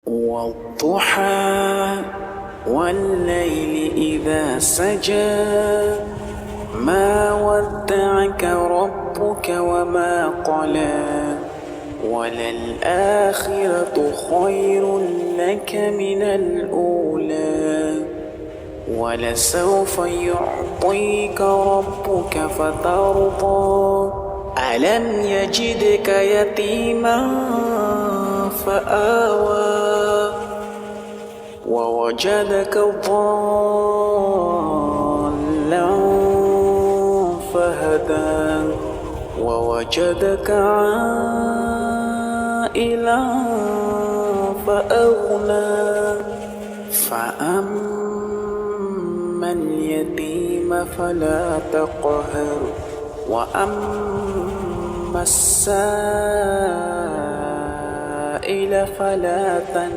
والضحى والليل إذا سجى ما ودعك ربك وما قلى وللآخرة خير لك من الأولى ولسوف يعطيك ربك فترضى ألم يجدك يتيما فآوى ووجدك ضالا فهدى ووجدك عائلا فأغنى فأما اليتيم فلا تقهر وأما السائل فلا تنهر